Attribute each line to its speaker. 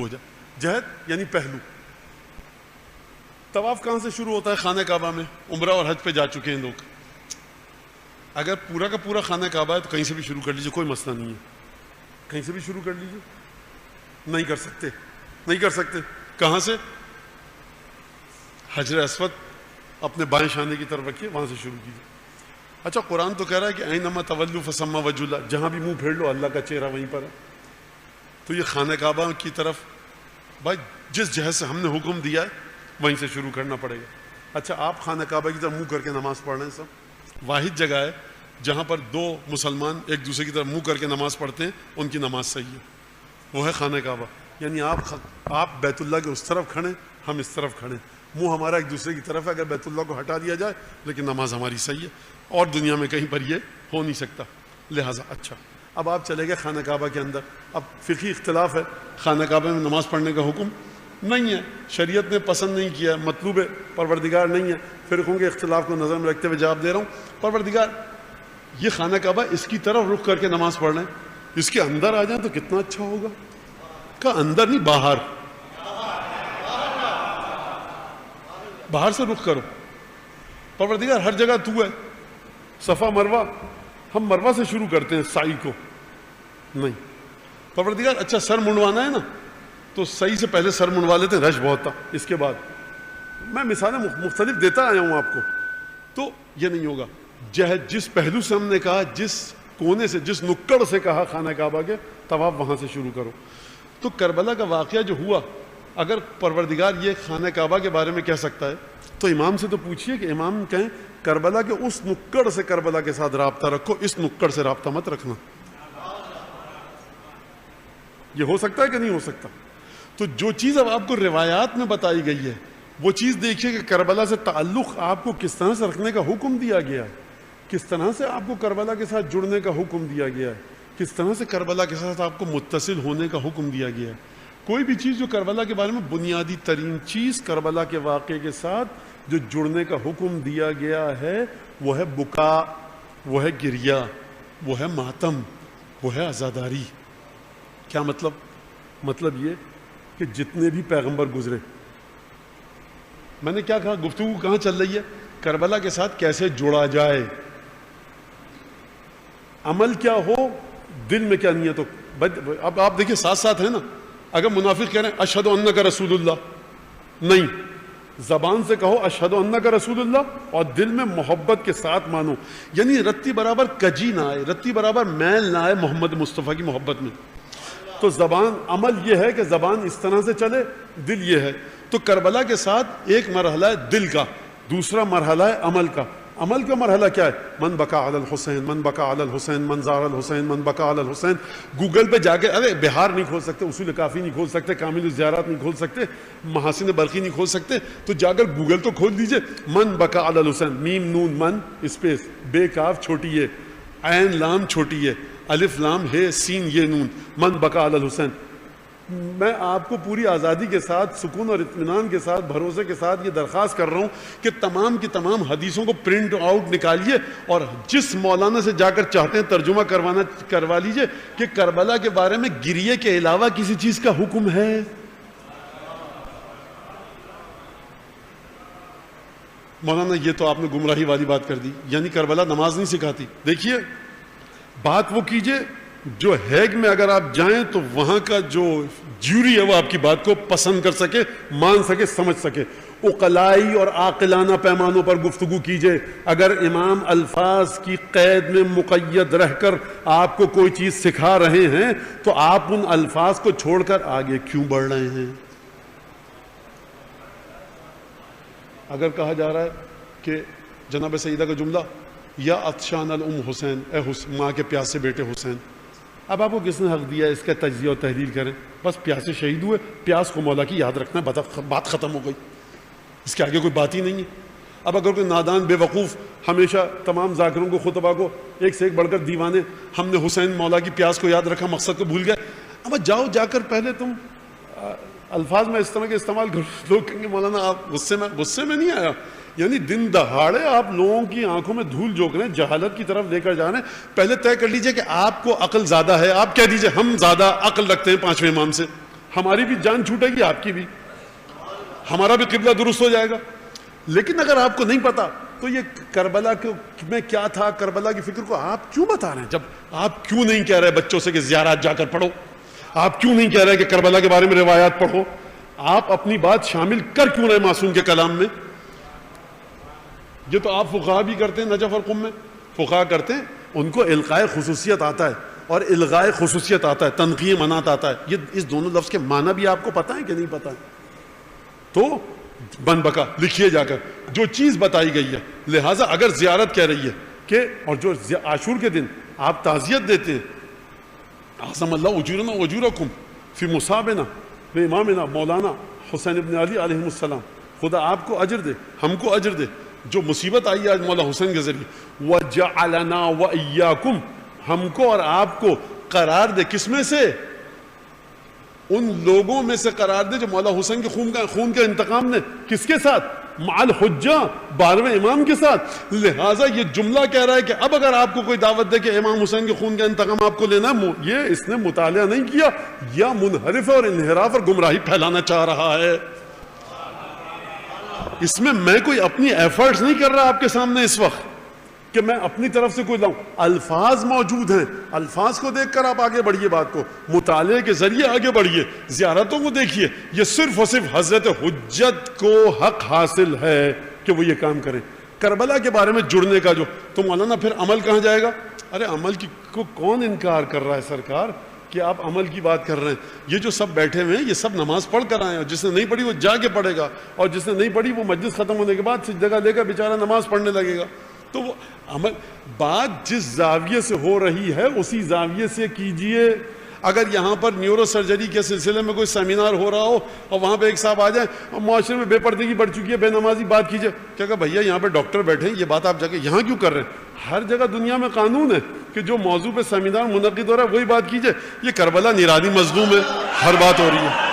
Speaker 1: ہو جائے. جہت یعنی پہلو. طواف کہاں سے شروع ہوتا ہے؟ خانہ کعبہ میں. عمرہ اور حج پہ جا چکے ہیں لوگ. اگر پورا کا پورا خانہ کعبہ ہے تو کہیں سے بھی شروع کر لیجیے, کوئی مسئلہ نہیں ہے. کہیں سے بھی شروع کر لیجیے. نہیں کر سکتے, نہیں کر سکتے. کہاں سے؟ حجر اسود اپنے بائیں شانے کی طرف رکھیے, وہاں سے شروع کیجیے. اچھا, قرآن تو کہہ رہا ہے کہ اینما تولوا فثم وجہ اللہ, جہاں بھی منہ پھیر لو اللہ کا چہرہ وہیں پر ہے. تو یہ خانہ کعبہ کی طرف بھائی جس جہت سے ہم نے حکم دیا ہے وہیں سے شروع کرنا پڑے گا. اچھا, آپ خانہ کعبہ کی طرف منہ کر کے نماز پڑھ رہے ہیں. سب واحد جگہ ہے جہاں پر دو مسلمان ایک دوسرے کی طرف منہ کر کے نماز پڑھتے ہیں, ان کی نماز صحیح ہے. وہ ہے خانہ کعبہ. یعنی آپ بیت اللہ کے اس طرف کھڑے, ہم اس طرف کھڑے, منہ ہمارا ایک دوسرے کی طرف ہے. اگر بیت اللہ کو ہٹا دیا جائے لیکن نماز ہماری صحیح ہے, اور دنیا میں کہیں پر یہ ہو نہیں سکتا. لہٰذا اچھا, اب آپ چلے گئے خانہ کعبہ کے اندر. اب فقہی اختلاف ہے, خانہ کعبہ میں نماز پڑھنے کا حکم نہیں ہے, شریعت نے پسند نہیں کیا, مطلوب پروردگار نہیں ہے. فرقوں کے اختلاف کو نظر میں رکھتے ہوئے جواب دے رہا ہوں. پروردگار یہ خانہ کعبہ اس کی طرف رخ کر کے نماز پڑھ رہے ہیں, اس کے اندر آ جائیں تو کتنا اچھا ہوگا. کہ اندر نہیں, باہر, باہر سے رخ کرو. پروردگار ہر جگہ تو ہے. صفا مروہ, ہم مروہ سے شروع کرتے ہیں سعی کو, نہیں. پروردگار اچھا سر منڈوانا ہے نا, تو صحیح سے پہلے سر منڈوا لیتے ہیں, رش بہت تھا. اس کے بعد میں مثالیں مختلف دیتا آیا ہوں آپ کو. تو یہ نہیں ہوگا. جس پہلو سے ہم نے کہا, جس کونے سے, جس نکڑ سے کہا خانہ کعبہ کے, طواف وہاں سے شروع کرو. تو کربلا کا واقعہ جو ہوا, اگر پروردگار یہ خانہ کعبہ کے بارے میں کہہ سکتا ہے تو امام سے تو پوچھئے کہ امام کہیں کربلا کے اس نکڑ سے کربلا کے ساتھ رابطہ رکھو, اس نکڑ سے رابطہ مت رکھنا. یہ ہو سکتا ہے کہ نہیں ہو سکتا؟ تو جو چیز اب آپ کو روایات میں بتائی گئی ہے وہ چیز دیکھیے کہ کربلا سے تعلق آپ کو کس طرح سے رکھنے کا حکم دیا گیا ہے, کس طرح سے آپ کو کربلا کے ساتھ جڑنے کا حکم دیا گیا ہے, کس طرح سے کربلا کے ساتھ آپ کو متصل ہونے کا حکم دیا گیا ہے. کوئی بھی چیز جو کربلا کے بارے میں بنیادی ترین چیز کربلا کے واقعے کے ساتھ جو جڑنے کا حکم دیا گیا ہے وہ ہے بکا, وہ ہے گریہ, وہ ہے ماتم, وہ ہے عزاداری. کیا مطلب؟ مطلب یہ کہ جتنے بھی پیغمبر گزرے, میں نے کیا کہا, گفتگو کہاں چل رہی ہے؟ کربلا کے ساتھ کیسے جڑا جائے, عمل کیا ہو, دل میں کیا نیت ہو. اب آپ دیکھیں ساتھ ساتھ ہے نا. اگر منافق کہہ رہے ہیں اشہد انک رسول اللہ, نہیں, زبان سے کہو اشہد انک رسول اللہ اور دل میں محبت کے ساتھ مانو. یعنی رتی برابر کجی نہ آئے, رتی برابر میل نہ آئے محمد مصطفیٰ کی محبت میں. تو زبان, عمل یہ ہے کہ زبان اس طرح سے چلے, دل یہ ہے. تو کربلا کے ساتھ ایک مرحلہ ہے دل کا, دوسرا مرحلہ ہے عمل کا. عمل کا مرحلہ کیا ہے؟ من بکا علی الحسین, من بکا علی الحسین, من زار الحسین, من بکا علی الحسین. گوگل پہ جا کے, ارے بہار نہیں کھول سکتے, اصول کافی نہیں کھول سکتے, کامل الزیارات نہیں کھول سکتے, محاسن برقی نہیں کھول سکتے, تو جا کر گوگل تو کھول دیجئے. من بکا علی الحسین, میم نون من اسپیس, بے کاف چھوٹی ہے, عین لام چھوٹی ہے, الف لام ہے, سین یہ نون, من بکا علی الحسین. میں آپ کو پوری آزادی کے ساتھ, سکون اور اطمینان کے ساتھ, بھروسے کے ساتھ یہ درخواست کر رہا ہوں کہ تمام کی تمام حدیثوں کو پرنٹ آؤٹ نکالیے اور جس مولانا سے جا کر چاہتے ہیں ترجمہ کروا لیجئے کہ کربلا کے بارے میں گریے کے علاوہ کسی چیز کا حکم ہے. مولانا یہ تو آپ نے گمراہی والی بات کر دی, یعنی کربلا نماز نہیں سکھاتی. دیکھیے بات وہ کیجئے جو ہیگ میں اگر آپ جائیں تو وہاں کا جو جیوری ہے وہ آپ کی بات کو پسند کر سکے, مان سکے, سمجھ سکے. عقلائی اور عاقلانہ پیمانوں پر گفتگو کیجئے. اگر امام الفاظ کی قید میں مقید رہ کر آپ کو کوئی چیز سکھا رہے ہیں تو آپ ان الفاظ کو چھوڑ کر آگے کیوں بڑھ رہے ہیں؟ اگر کہا جا رہا ہے کہ جناب سیدہ کا جملہ یا عطشان الام حسین, اے ماں کے پیاسے بیٹے حسین, اب آپ کو کس نے حق دیا ہے اس کا تجزیہ اور تحلیل کریں؟ بس پیاسے شہید ہوئے, پیاس کو مولا کی یاد رکھنا, بات ختم ہو گئی, اس کے آگے کوئی بات ہی نہیں ہے. اب اگر کوئی نادان بے وقوف ہمیشہ تمام ذاکروں کو خطبہ کو ایک سے ایک بڑھ کر دیوانے, ہم نے حسین مولا کی پیاس کو یاد رکھا, مقصد کو بھول گئے. اب جاؤ جا کر پہلے تم الفاظ میں اس طرح کے استعمال کرو, لوگ کہیں گے مولانا آپ غصے میں نہیں آیا, یعنی دن دہاڑے آپ لوگوں کی آنکھوں میں دھول جھونک رہے ہیں, جہالت کی طرف لے کر جا رہے ہیں. پہلے طے کر لیجئے کہ آپ کو عقل زیادہ ہے, آپ کہہ دیجئے ہم زیادہ عقل رکھتے ہیں پانچویں امام سے, ہماری بھی جان چھوٹے گی، آپ کی بھی، ہمارا بھی قبلہ درست ہو جائے گا. لیکن اگر آپ کو نہیں پتا تو یہ کربلا میں کیا تھا، کربلا کی فکر کو آپ کیوں بتا رہے ہیں؟ جب آپ کیوں نہیں کہہ رہے بچوں سے کہ زیارات جا کر پڑھو، آپ کیوں نہیں کہہ رہے کہ کربلا کے بارے میں روایات پڑھو، آپ اپنی بات شامل کر کیوں رہے معصوم کے کلام میں؟ یہ تو آپ فقہا بھی کرتے ہیں، نجف اور قم میں فقہا کرتے ہیں، ان کو القاء خصوصیت آتا ہے اور الغاء خصوصیت آتا ہے، تنقیح منات آتا ہے. یہ اس دونوں لفظ کے معنی بھی آپ کو پتہ ہے کہ نہیں پتہ ہے؟ تو بن بکا لکھیے جا کر جو چیز بتائی گئی ہے. لہٰذا اگر زیارت کہہ رہی ہے کہ، اور جو عاشور کے دن آپ تعزیت دیتے ہیں، اعظم اللہ اجورنا واجورکم فی مصابنا بامامنا مولانا حسین ابن علی علیہ السلام، خدا آپ کو اجر دے، ہم کو اجر دے. جو مصیبت آئی ہے آج مولا حسین کے ذریعے، وجعلنا وإیاکم، ہم کو اور آپ کو قرار دے، کس میں سے؟ ان لوگوں میں سے قرار دے جو مولا حسین کے خون کا انتقام نے. کس کے ساتھ؟ مع الحجہ، 12ویں امام کے ساتھ. لہٰذا یہ جملہ کہہ رہا ہے کہ اب اگر آپ کو کوئی دعوت دے کہ امام حسین کے خون کا انتقام آپ کو لینا، یہ اس نے مطالعہ نہیں کیا، یا منحرف اور انحراف اور گمراہی پھیلانا چاہ رہا ہے. اس میں کوئی اپنی ایفرٹس نہیں کر رہا آپ کے سامنے اس وقت کہ میں اپنی طرف سے کوئی لاؤں. الفاظ موجود ہیں، الفاظ کو دیکھ کر آپ آگے بڑھیے، بات کو مطالعے کے ذریعے آگے بڑھیے، زیارتوں کو دیکھیے. یہ صرف اور صرف حضرت حجت کو حق حاصل ہے کہ وہ یہ کام کریں. کربلا کے بارے میں جڑنے کا جو، تو مولانا پھر عمل کہاں جائے گا؟ ارے عمل کی کو کون انکار کر رہا ہے سرکار کہ آپ عمل کی بات کر رہے ہیں؟ یہ جو سب بیٹھے ہوئے ہیں یہ سب نماز پڑھ کر آئے ہیں، جس نے نہیں پڑھی وہ جا کے پڑھے گا، اور جس نے نہیں پڑھی وہ مجلس ختم ہونے کے بعد جگہ لے کر بیچارہ نماز پڑھنے لگے گا. تو وہ عمل، بات جس زاویے سے ہو رہی ہے اسی زاویے سے کیجئے. اگر یہاں پر نیورو سرجری کے سلسلے میں کوئی سیمینار ہو رہا ہو اور وہاں پہ ایک صاحب آ جائیں اور معاشرے میں بے پردگی بڑھ چکی ہے، بے نمازی، بات کیجئے، کیا کہ بھیا یہاں پہ ڈاکٹر بیٹھے ہیں، یہ بات آپ جا کے یہاں کیوں کر رہے ہیں؟ ہر جگہ دنیا میں قانون ہے کہ جو موضوع پہ سیمینار منعقد ہو رہا ہے وہی بات کیجئے. یہ کربلا نرانی مظلوم ہے، ہر بات ہو رہی ہے.